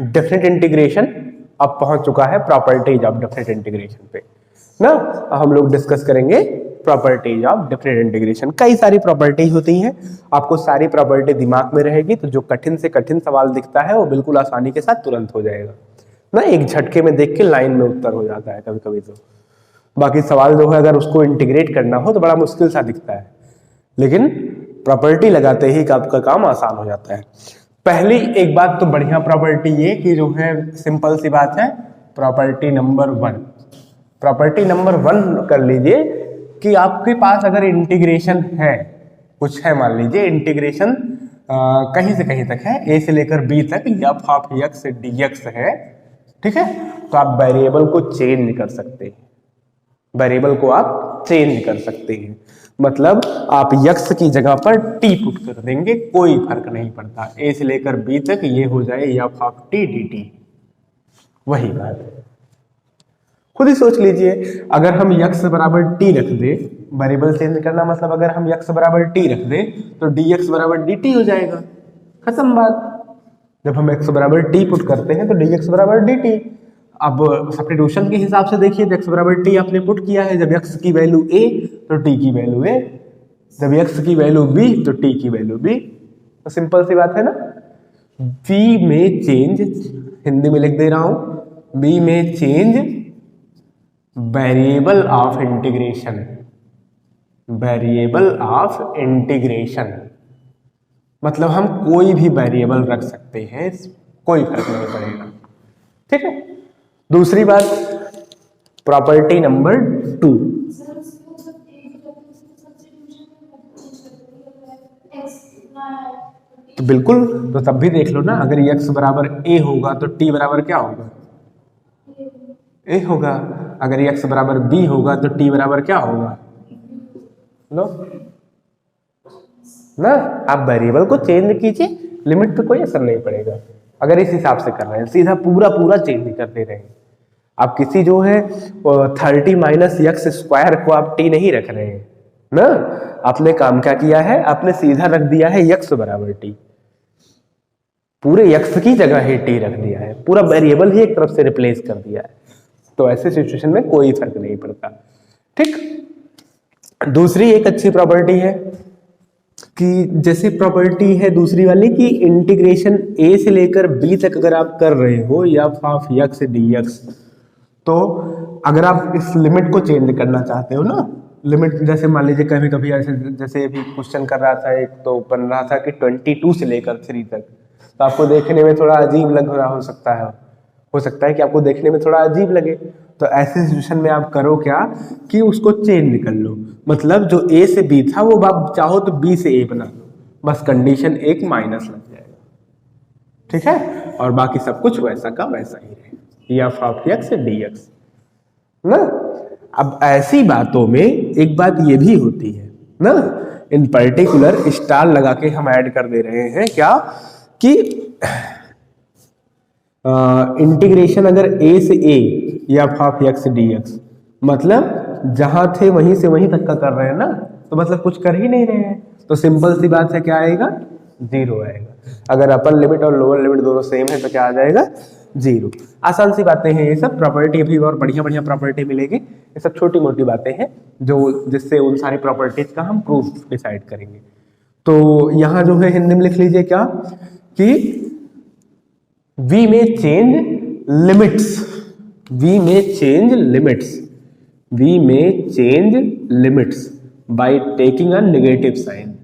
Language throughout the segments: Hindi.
डेफिनेट इंटीग्रेशन अब पहुंच चुका है प्रॉपर्टीज ऑफ डेफिनेट इंटीग्रेशन पे ना। हम लोग डिस्कस करेंगे प्रॉपर्टीज ऑफ डेफिनेट इंटीग्रेशन। कई सारी प्रॉपर्टीज होती हैं, आपको सारी प्रॉपर्टी दिमाग में रहेगी तो जो कठिन से कठिन सवाल दिखता है वो बिल्कुल आसानी के साथ तुरंत हो जाएगा ना, एक झटके में देख के लाइन में उत्तर हो जाता है कभी कभी। तो बाकी सवाल जो है अगर उसको इंटीग्रेट करना हो तो बड़ा मुश्किल सा दिखता है, लेकिन प्रॉपर्टी लगाते ही आपका काम आसान हो जाता है। पहली एक बात तो बढ़िया प्रॉपर्टी ये कि जो है सिंपल सी बात है, प्रॉपर्टी नंबर 1। प्रॉपर्टी नंबर 1 कर लीजिए कि आपके पास अगर इंटीग्रेशन है, कुछ है, मान लीजिए इंटीग्रेशन कहीं से कहीं तक है, ए से लेकर बी तक एफ ऑफ एक्स डीएक्स है, ठीक है, तो आप वेरिएबल को चेंज कर सकते हैं। वेरिएबल को आप चेंज कर सकते हैं, मतलब आप यक्स की जगह पर टी पुट कर देंगे, कोई फर्क नहीं पड़ता। ए से लेकर बी तक ये हो जाए F of T D T. वही बात है, खुद ही सोच लीजिए, अगर हम यक्स बराबर टी रख दे, वेरिएबल चेंज करना मतलब अगर हम यक्स बराबर टी रख दे तो डी एक्स बराबर डी टी हो जाएगा, खत्म बात। जब हम एक्स बराबर टी पुट करते हैं तो डी एक्स बराबर डी टी। अब सब्स्टिट्यूशन के हिसाब से देखिए, एक्स बराबर टी आपने पुट किया है, जब एक्स की वैल्यू ए तो टी की वैल्यू ए, जब एक्स की वैल्यू बी तो टी की वैल्यू बी। तो सिंपल सी बात है ना। बी में चेंज, हिंदी में लिख दे रहा हूं, बी में change variable of integration, variable of integration मतलब हम कोई भी वेरिएबल रख सकते हैं, कोई फर्क नहीं पड़ेगा, ठीक है। दूसरी बात, प्रॉपर्टी नंबर 2, तो बिल्कुल, तो तब भी देख लो ना, अगर x बराबर a होगा तो t बराबर क्या होगा, a होगा। अगर x बराबर b होगा तो t बराबर क्या होगा, लो ना। आप वेरिएबल को चेंज कीजिए, लिमिट पे कोई असर नहीं पड़ेगा। अगर इस हिसाब से कर रहे हैं, सीधा पूरा चेंज कर दे रहे हैं, आप किसी जो है 30 माइनस एक्स स्क्वायर को आप टी नहीं रख रहे हैं ना। आपने काम क्या किया है, आपने सीधा रख दिया है एक्स बराबर टी, पूरे एक्स की जगह ही टी रख दिया है, पूरा वेरिएबल ही एक तरफ से रिप्लेस कर दिया है। तो ऐसे सिचुएशन में कोई फर्क नहीं पड़ता, ठीक। दूसरी एक अच्छी प्रॉपर्टी है कि जैसे प्रॉपर्टी है दूसरी वाली कि इंटीग्रेशन ए से लेकर बी तक अगर आप कर रहे हो एफ ऑफ एक्स डीएक्स, तो अगर आप इस लिमिट को चेंज करना चाहते हो ना, लिमिट जैसे मान लीजिए कभी कभी ऐसे, जैसे अभी क्वेश्चन कर रहा था एक, तो बन रहा था कि 22 से लेकर 3 तक, तो आपको देखने में थोड़ा अजीब लग रहा हो सकता है कि आपको देखने में थोड़ा अजीब लगे। तो ऐसे सिचुएशन में आप करो क्या कि उसको चेंज कर लो, मतलब जो ए से बी था वो आप चाहो तो बी से ए बना लो, बस कंडीशन एक माइनस लग जाएगा, ठीक है, और बाकी सब कुछ वैसा का वैसा ही रहे, एफ ऑफ एक्स डीएक्स ना। अब ऐसी बातों में एक बात ये भी होती है ना, इन पर्टिकुलर स्टार लगा के हम ऐड कर दे रहे हैं क्या कि इंटीग्रेशन अगर ए से a f of x dx, मतलब जहां थे वहीं से वहीं तक का कर रहे हैं ना, तो मतलब कुछ कर ही नहीं रहे हैं, तो सिंपल सी बात है क्या आएगा, 0 आएगा। अगर अपर लिमिट और लोअर लिमिट दोनों सेम है तो क्या आ जाएगा, 0। आसान सी बातें हैं ये सब, प्रॉपर्टी अभी और बढ़िया प्रॉपर्टी मिलेगी, ये सब छोटी मोटी बातें हैं जो जिससे उन सारी प्रॉपर्टीज का हम प्रूफ डिसाइड करेंगे। तो यहाँ जो है हिंदी में लिख लीजिए क्या कि we may change limits, we may change limits, we may change limits by taking a negative sign,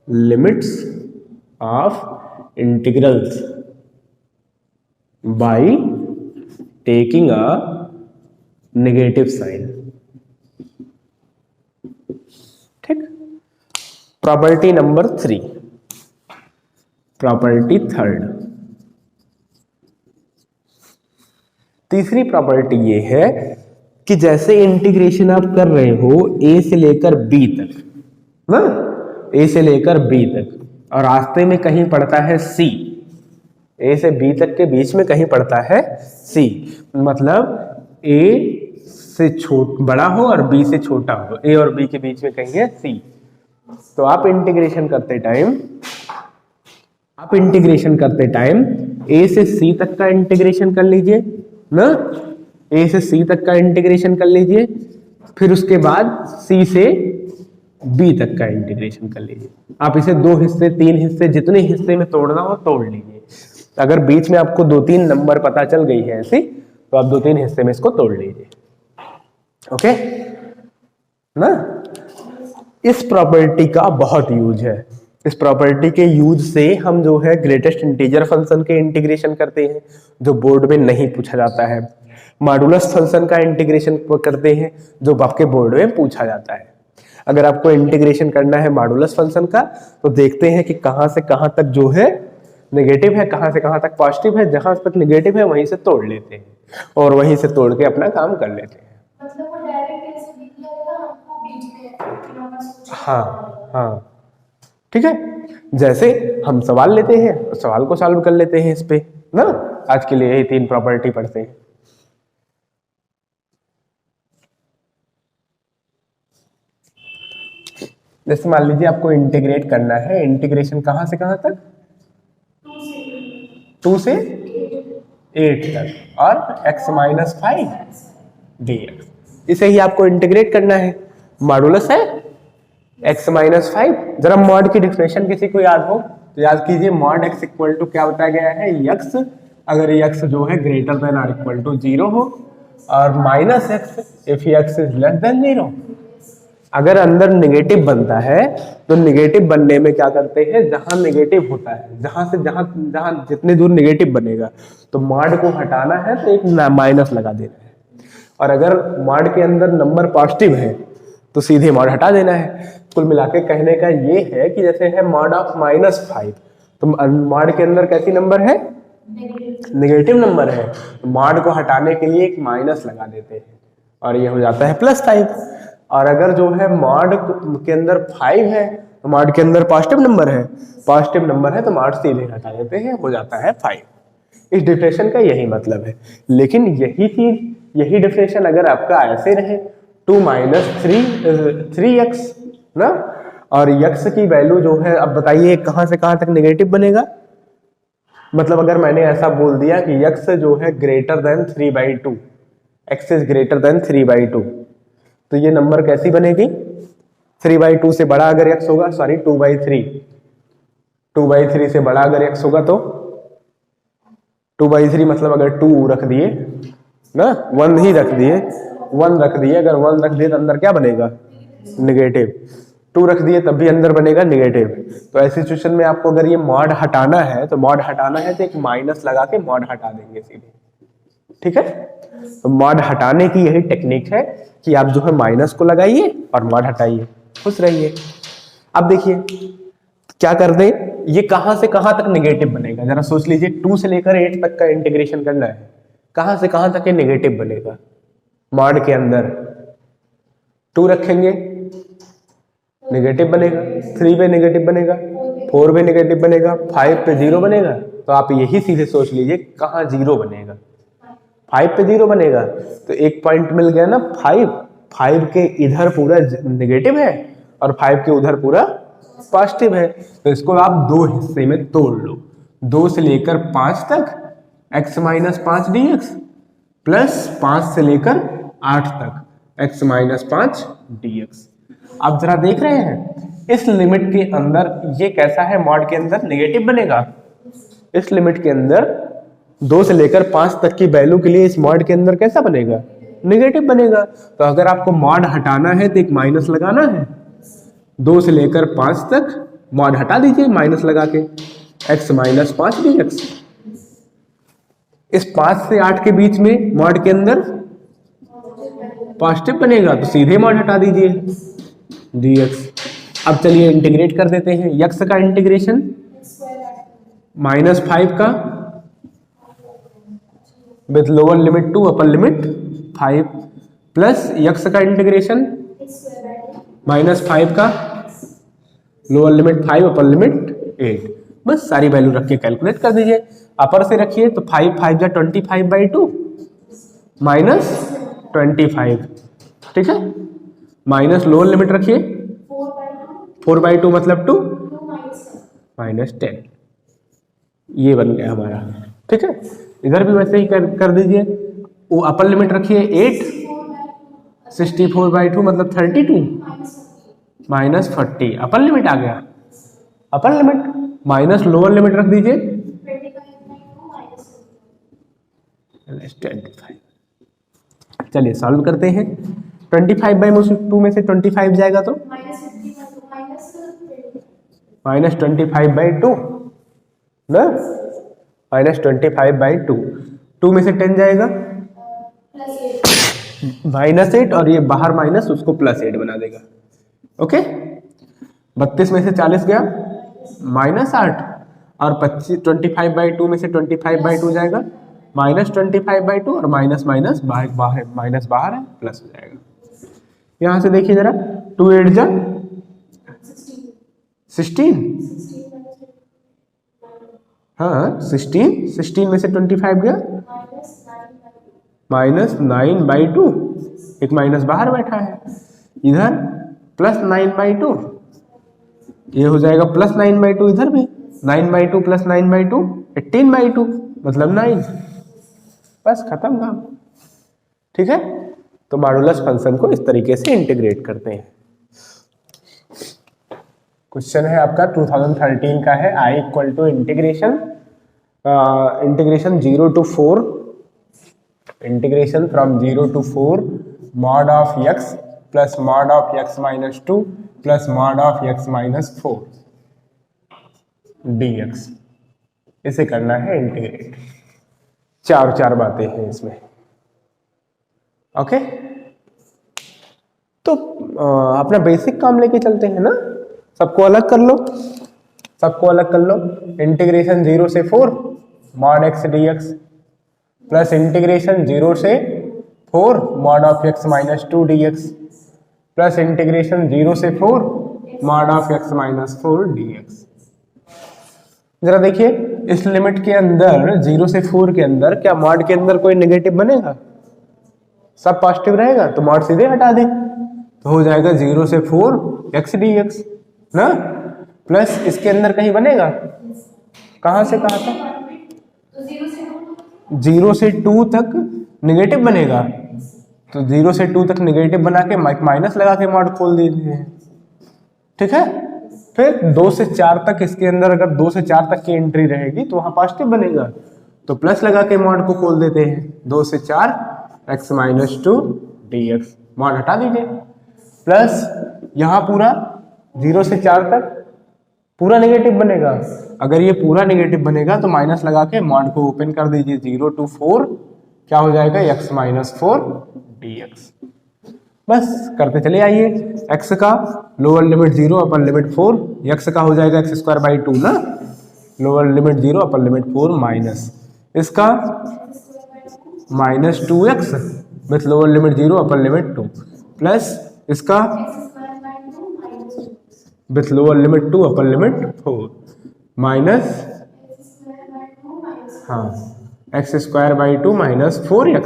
limits of integrals by taking a negative sign, ठीक। प्रॉपर्टी नंबर 3, प्रॉपर्टी 3rd, तीसरी प्रॉपर्टी ये है कि जैसे इंटीग्रेशन आप कर रहे हो ए से लेकर बी तक ना, ए से लेकर बी तक, और रास्ते में कहीं पड़ता है सी, ए से बी तक के बीच में कहीं पड़ता है सी, मतलब ए से बड़ा हो और बी से छोटा हो, ए और बी के बीच में कहीं है सी। तो आप इंटीग्रेशन करते टाइम ए से सी तक का इंटीग्रेशन कर लीजिए ना, ए से सी तक का इंटीग्रेशन कर लीजिए, फिर उसके बाद सी से बी तक का इंटीग्रेशन कर लीजिए। आप इसे 2 हिस्से 3 हिस्से जितने हिस्से में तोड़ना हो तोड़ लीजिए। अगर बीच में आपको 2-3 नंबर पता चल गई है ऐसी, तो आप 2-3 हिस्से में इसको तोड़ लीजिए। ओके ना। इस प्रॉपर्टी का बहुत यूज है। इस प्रॉपर्टी के यूज से हम जो है ग्रेटेस्ट इंटीजर फंक्शन के इंटीग्रेशन करते हैं, जो बोर्ड में नहीं पूछा जाता है। मॉडुलस फंक्शन का इंटीग्रेशन करते हैं, जो आपके बोर्ड में पूछा जाता है। अगर आपको इंटीग्रेशन करना है मॉडुलस फंक्शन का, तो देखते हैं कि कहां से कहां तक जो है नेगेटिव है, कहां से कहां तक पॉजिटिव है। जहां तक नेगेटिव है वहीं से तोड़ लेते हैं और वहीं से तोड़ के अपना काम कर लेते हैं। मतलब वो डायरेक्ट ऐसे दिख जाएगा हमको बीच में। हाँ हाँ ठीक है। जैसे हम सवाल लेते हैं, सवाल को सॉल्व कर लेते हैं इस पे ना। आज के लिए यही 3 प्रॉपर्टी पढ़ते हैं। जैसे मान लीजिए आपको इंटीग्रेट करना है, इंटीग्रेशन कहां से कहां तक? 2 से 8 तक और x माइनस 5 dx। इसे ही आपको इंटीग्रेट करना है। मॉडुलस है x माइनस 5। जरा मॉड की डिफिनेशन किसी को याद हो तो याद कीजिए। मॉड x इक्वल टू क्या बताया गया है? x, अगर x जो है ग्रेटर देन और इक्वल टू 0 हो, और minus x if x is less than 0। अगर अंदर नेगेटिव बनता है तो नेगेटिव बनने में क्या करते हैं, जहां नेगेटिव होता है, जहां से जहां जहां जितने दूर नेगेटिव बनेगा तो मॉड को हटाना है तो एक माइनस लगा देना है। और अगर मॉड के अंदर नंबर पॉजिटिव है तो सीधे मॉड हटा देना है। कुल मिला के कहने का ये है कि जैसे है मॉड ऑफ -5, तो मॉड के अंदर कैसी नंबर है? नेगेटिव नंबर है। मॉड को हटाने के लिए एक माइनस लगा देते हैं और ये हो जाता है +5। और अगर जो है मॉड के अंदर 5 है तो मॉड के अंदर पॉजिटिव नंबर है, पॉजिटिव नंबर है तो मॉड सीधे हटा देते हैं, हो जाता है 5। इस डिफिनेशन का यही मतलब है। लेकिन यही चीज, यही डिफिनेशन अगर आपका ऐसे रहे 2 - 3x ना, और x की वैल्यू जो है, अब बताइए कहां से कहां तक नेगेटिव बनेगा? मतलब अगर मैंने ऐसा बोल दिया कि x जो है greater than 3/2, x is greater than 3/2, तो ये नंबर कैसी बनेगी? 3/2 से बड़ा अगर x होगा, सॉरी 2/3, 2/3 से बड़ा अगर x होगा तो 2/3 मतलब अगर 2 रख दिए ना, 1 ही रख दिए, 1 रख दिए, अगर 1 रख दिए तो अंदर क्या बनेगा? नेगेटिव। 2 रख दिए तब भी अंदर बनेगा नेगेटिव। तो ऐसी सिचुएशन में आपको अगर ये मॉड हटाना है तो मॉड हटाना है तो एक माइनस लगा के मॉड हटा देंगे सीधे। ठीक है। तो मॉड हटाने की यही टेक्निक है कि आप जो है माइनस को लगाइए और मॉड हटाइए, खुश रहिए। अब देखिए क्या कर दें, ये कहां से कहां तक नेगेटिव बनेगा? जरा सोच लीजिए। 2 से लेकर 8 तक का इंटीग्रेशन करना है, कहां से कहां तक ये नेगेटिव बनेगा? मॉड के अंदर 2 रखेंगे, नेगेटिव बनेगा, 3 पे नेगेटिव बनेगा, 4 पे नेगेटिव बनेगा, 5 पे 0 बनेगा। तो आप यही सीधे सोच लीजिए कहां 0 बनेगा? 5 पे 0 बनेगा। तो एक पॉइंट मिल गया ना, 5 के इधर पूरा नेगेटिव है और 5 के उधर पूरा पॉजिटिव है। तो इसको आप 2 हिस्से में तोड़ लो, 2 से लेकर 5 तक x माइनस 5 dx प्लस 5 से लेकर 8 तक x माइनस 5 dx। आप जरा देख रहे हैं इस लिमिट के अंदर ये कैसा है? मॉड के अंदर नेगेटिव बनेगा। इस लिमिट के अंदर 2 से लेकर 5 तक की वैल्यू के लिए इस मॉड के अंदर कैसा बनेगा? नेगेटिव बनेगा। तो अगर आपको मॉड हटाना है तो एक माइनस लगाना है। 2 से लेकर 5 तक मॉड हटा दीजिए माइनस लगा के, x माइनस 5 dx। इस 5 से 8 के बीच में मॉड के अंदर पॉजिटिव बनेगा तो सीधे मॉड हटा दीजिए dx। अब चलिए इंटीग्रेट कर देते हैं। x का इंटीग्रेशन -5 का with lower limit 2 upper limit 5 plus x का इंटीग्रेशन -5 का लोअर लिमिट 5 अपर लिमिट 8। बस सारी वैल्यू रख के कैलकुलेट कर दीजिए। अपर से रखिए तो 5 5 जा 25/2 माइनस 25, ठीक है। माइनस लोअर लिमिट रखिए 4/2 मतलब 2 -10। ये बन गया हमारा। ठीक है, इधर भी वैसे ही कर दीजिए। वो अपर लिमिट रखिए 8, 64/2 मतलब 32 -40 अपर लिमिट आ गया। Upper limit minus lower limit रख दीजिए 25। चलिए सॉल्व करते हैं। 25/2 में से 25 जाएगा तो -25/2 ना, -25/2। 2 में से 10 जाएगा -8 और ये बाहर माइनस उसको +8 बना देगा। ओके, 32 में से 40 गया -8 और 25/2 में से 25/2 जाएगा -25/2 और माइनस बाहर है प्लस हो जाएगा। यहां से देखिए जरा 2 8 जा 16, हाँ 16 में से 25 गया -9/2, एक माइनस बाहर बैठा है, इधर +9/2, ये हो जाएगा +9/2, इधर भी 9/2 + 9/2 18/2 मतलब 9। बस खत्म काम। ठीक है, तो मॉडुलस फंक्शन को इस तरीके से इंटीग्रेट करते हैं। क्वेश्चन है आपका 2013 का है, I = integration 0 to 4 integration from 0 to 4 mod of x plus mod of x - 2 plus mod of x - 4 dx। इसे करना है इंटीग्रेट। चार बातें हैं इसमें। ओके, तो अपना बेसिक काम लेके चलते हैं ना। सबको अलग कर लो। इंटीग्रेशन 0 से 4 mod x dx plus integration 0 से 4 mod of x - 2 dx plus integration 0 से 4 mod of x - 4 dx। जरा देखिए इस लिमिट के अंदर 0 से 4 के अंदर क्या मॉड के अंदर कोई नेगेटिव बनेगा? सब पॉजिटिव रहेगा तो मॉड सीधे हटा दें तो हो जाएगा 0 से 4 x dx ना, प्लस इसके अंदर कहीं बनेगा, कहां से कहां तक? 0 से 2 तक नेगेटिव बनेगा, तो 0 से 2 तक नेगेटिव बना के माइनस लगा के मॉड खोल दीजिए। ठीक है, फिर 2 से 4 तक इसके अंदर अगर 2 से 4 तक की एंट्री रहेगी तो वहां पॉजिटिव बनेगा, तो प्लस लगा के मॉड को खोल देते हैं। 2 से 4 x - 2 dx, मॉड हटा दीजिए, प्लस यहां पूरा 0 से 4 तक पूरा नेगेटिव बनेगा। अगर ये पूरा नेगेटिव बनेगा तो माइनस लगा के मॉड को ओपन कर दीजिए। 0 to 4 क्या हो जाएगा? x - 4 dx। बस करते चले आइए। x का lower limit 0 upper limit 4, x का हो जाएगा x² ना, lower limit 0 upper limit 4 minus इसका -2x with lower limit 0 upper limit 2 plus इसका with lower limit 2 upper limit 4 minus x² minus 4x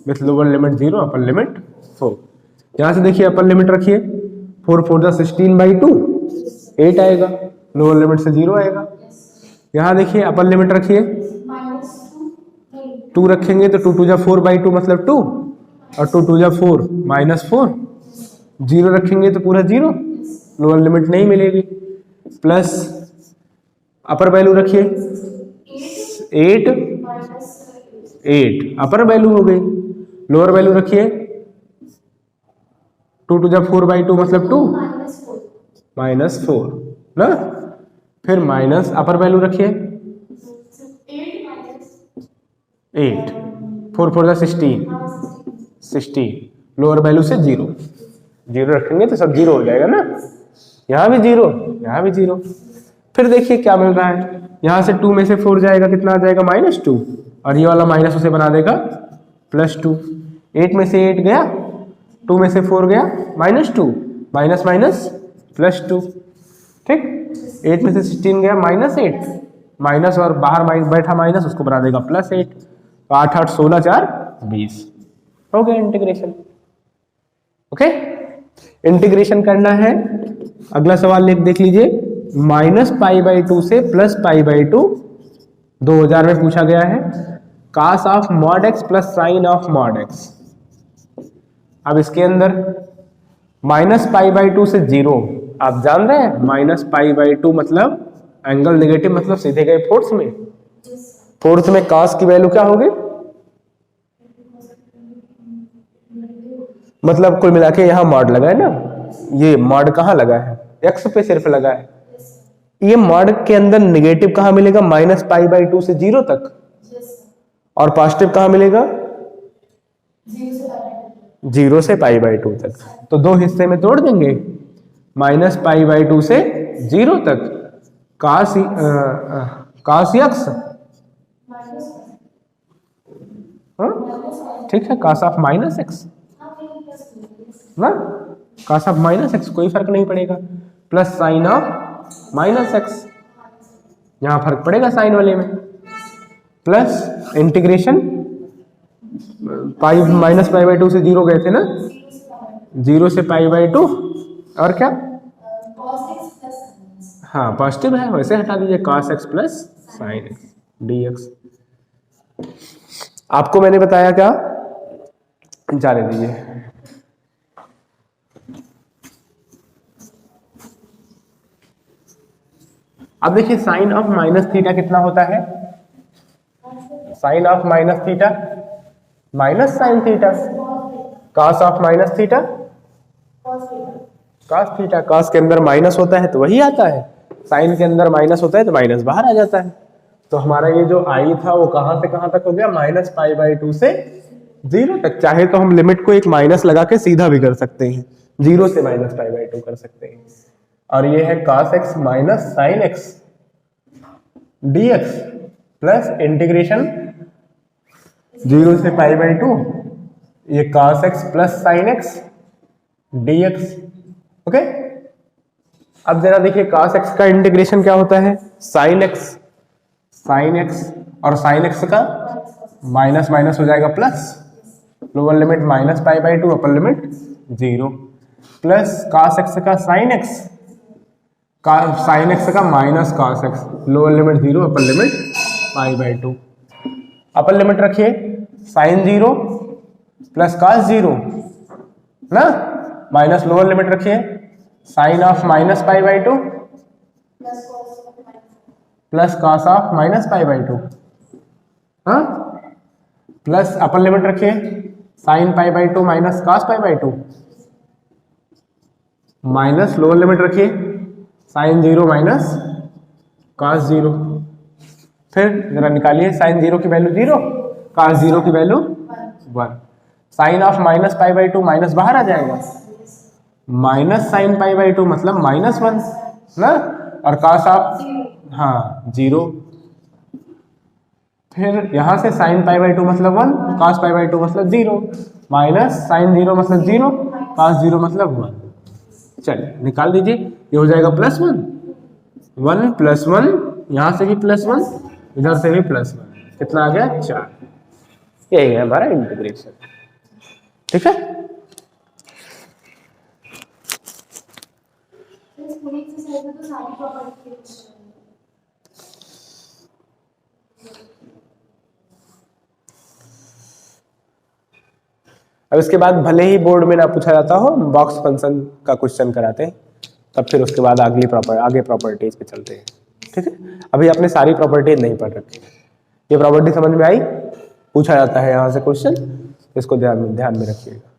with lower limit 0 upper limit 4। यहां से देखिए अपर लिमिट रखिए, 4 4 जा 16/2 8 आएगा, लोअर लिमिट से 0 आएगा। यहां देखिए अपर लिमिट रखिए, 2 रखेंगे तो 2 2 जा 4/2 मतलब 2 और 2 2 जा 4 -4, 0 रखेंगे तो पूरा 0, लोअर लिमिट नहीं मिलेगी, प्लस अपर वैल्यू रखिए 8 अपर वैल्यू हो गई, लोअर वैल्यू रखिए 2 2 जा 4/2 मतलब 2 -4 ना, फिर माइनस अपर वैल्यू रखिए 8 4 4 जा 16 लोअर वैल्यू से 0 रखेंगे तो सब 0 हो जाएगा ना, यहाँ भी 0 यहाँ भी 0। फिर देखिए क्या मिल रहा है, यहाँ से 2 में से 4 जाएगा, कितना आ जाएगा? -2 और ये वाला माइनस उसे बना देगा +2। 8 में से 8 गया, 2 में से 4 गया -2 माइनस +2। ठीक, 8 में से 16 गया -8 माइनस और बाहर बैठा माइनस उसको बना देगा +8, तो 8 8 16 4 20 हो गया इंटीग्रेशन। ओके, इंटीग्रेशन करना है। अगला सवाल देख लीजिए, -π/2 से +π/2 2000 में पूछा गया है cos of mod x plus sign of mod x. अब इसके अंदर -π/2 से 0, आप जान रहे हैं -π/2 मतलब एंगल नेगेटिव, मतलब सीधे गए फोर्थ में। फोर्थ में cos की वैल्यू क्या होगी, मतलब कुल मिला के यहाँ मॉड लगा है ना, ये मॉड कहाँ लगा है, एक्स पे सिर्फ लगा है। ये मॉड के अंदर नेगेटिव कहाँ मिलेगा, -π/2 से 0 तक, और पॉजिटिव कहाँ मिलेगा, 0 से π/2 तक। तो दो हिस्से में तोड़ देंगे, -π/2 से 0 तक cos x, ठीक है, cos ऑफ -x ना, cos ऑफ -x कोई फर्क नहीं पड़ेगा, प्लस साइन ऑफ -x, यहां फर्क पड़ेगा साइन वाले में, प्लस इंटीग्रेशन -π/2 से 0 गए थे ना, 0 से π/2, और क्या, हाँ पॉजिटिव है, वैसे हटा दीजिए, cos x plus sine x dx। आपको मैंने बताया क्या, जाने दीजिए। अब देखिए साइन ऑफ -θ कितना होता है, sine of -θ minus sine theta, cos of -θ cos theta, cos के अंदर माइनस होता है तो वही आता है, साइन के अंदर माइनस होता है तो माइनस बाहर आ जाता है। तो हमारा ये जो आई था वो कहां से कहां तक हो गया, -π/2 से 0 तक। चाहे तो हम लिमिट को एक माइनस लगा के सीधा भी कर सकते हैं, 0 से -π/2 कर सकते हैं। और ये है cos x minus sine x dx plus integration 0 से π/2, ये cos x plus sine x dx। Okay, अब जरा देखिए cos x का इंटीग्रेशन क्या होता है, साइन x और साइन x का माइनस माइनस हो जाएगा plus, lower limit -π/2 upper limit 0, plus cos x का साइन x का minus cos x, lower limit 0 upper limit π/2। Upper limit रखिए साइन 0 प्लस cos 0 ना, माइनस लोअर लिमिट रखिए sine of -π/2 plus cos of -π/2, हाँ, प्लस अपर लिमिट रखिए sine π/2 minus cos π/2, minus lower limit रखिए साइन 0 माइनस cos 0। फिर जरा निकालिए साइन 0 की वैल्यू 0, cos 0 की वैल्यू 1, साइन ऑफ -π/2 माइनस बाहर आ जाएगा, माइनस साइन π/2 मतलब -1 ना, और cos ऑफ हाँ 0, फिर यहां से साइन π/2 मतलब 1, cos π/2 मतलब 0, माइनस साइन 0 मतलब 0, cos 0 मतलब 1। चलिए निकाल दीजिए, ये हो जाएगा +1, 1 + 1, यहां से भी +1, इधर से भी +1, कितना आ गया 4। यही है हमारा इंटीग्रेशन, ठीक है। अब इसके बाद भले ही बोर्ड में ना पूछा जाता हो, बॉक्स फंक्शन का क्वेश्चन कराते हैं, तब फिर उसके बाद आगे प्रॉपर्टीज पे चलते हैं, ठीक है। अभी आपने सारी प्रॉपर्टीज नहीं पढ़ रखी, ये प्रॉपर्टी समझ में आई, पूछा जाता है यहाँ से क्वेश्चन, इसको ध्यान में रखिएगा।